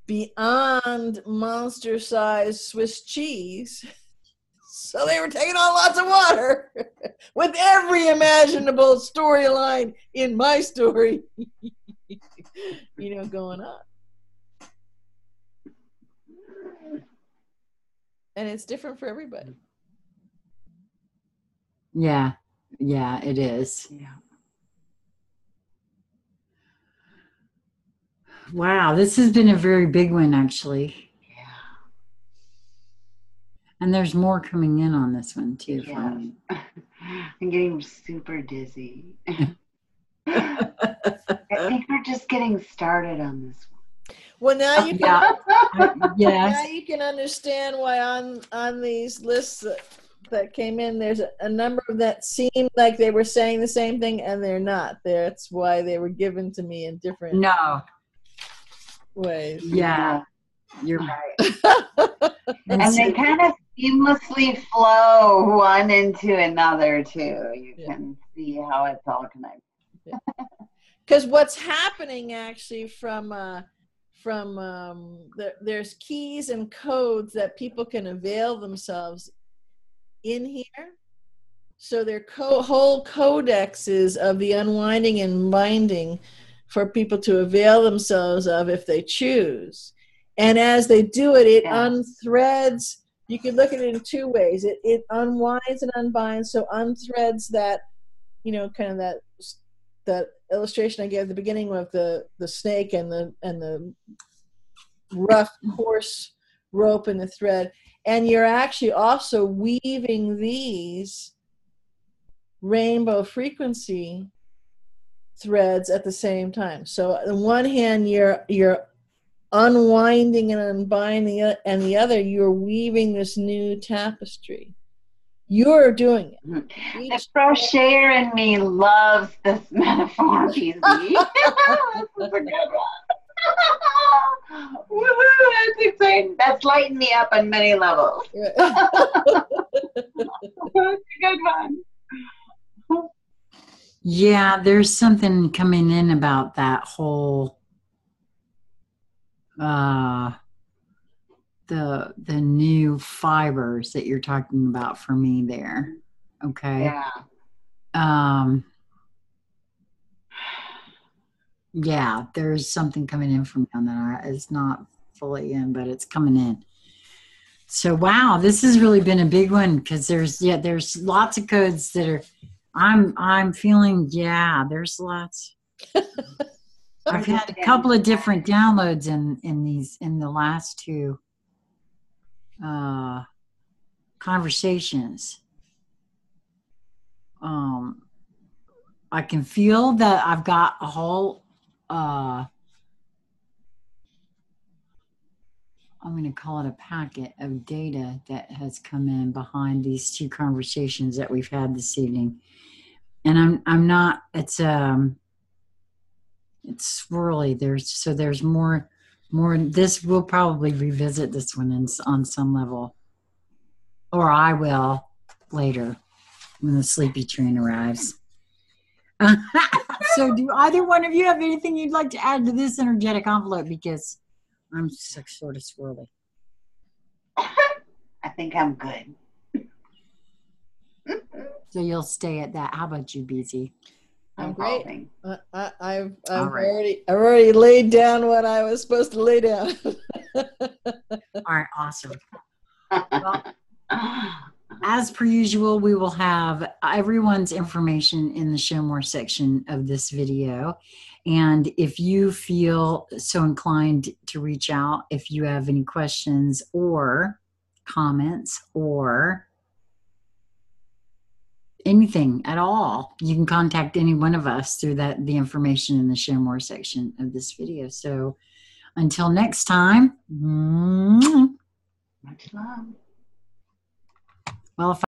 beyond monster-size Swiss cheese. So they were taking on lots of water with every imaginable storyline in my story, going on. And it's different for everybody. Yeah. Yeah, it is. Yeah. Wow, this has been a very big one, actually. Yeah. And there's more coming in on this one, too. Yeah. I'm getting super dizzy. I think we're just getting started on this one. Well, now you yes. now you can understand why on these lists that came in, there's a number that seemed like they were saying the same thing, and they're not. That's why they were given to me in different ways. Yeah, you're right. And they kind of seamlessly flow one into another, too. You can see how it's all connected. Because what's happening actually there's keys and codes that people can avail themselves in here. So they're whole codexes of the unwinding and binding for people to avail themselves of if they choose. And as they do it, it unthreads. You can look at it in two ways. It unwinds and unbinds. So unthreads that, kind of that illustration I gave at the beginning with the snake and the rough, coarse rope and the thread. And you're actually also weaving these rainbow frequency threads at the same time. So on one hand, you're unwinding and unbinding it, and the other, you're weaving this new tapestry. You're doing it. The crocheter in me loves this metaphor, Beezy. This is a good one. Woohoo, that's exciting. That's lighting me up on many levels. That's a good one. Yeah, there's something coming in about that whole the new fibers that you're talking about for me there. Okay. Yeah. Yeah, there's something coming in from me on that. It's not fully in, but it's coming in. So wow, this has really been a big one because there's lots of codes that are I'm feeling there's lots. I've had a couple of different downloads in the last two conversations. I can feel that I've got a whole I'm going to call it a packet of data that has come in behind these two conversations that we've had this evening. And I'm not, it's swirly. There's more, this we'll probably revisit this one on some level, or I will later when the sleepy train arrives. So do either one of you have anything you'd like to add to this energetic envelope? Because I'm sort of swirly. I think I'm good. So you'll stay at that. How about you, BZ? I'm great. I've right. already laid down what I was supposed to lay down. All right, awesome. Well, as per usual, we will have everyone's information in the show more section of this video. And if you feel so inclined to reach out, if you have any questions or comments or anything at all, you can contact any one of us through the information in the share more section of this video. So Until next time. Much love. Well, if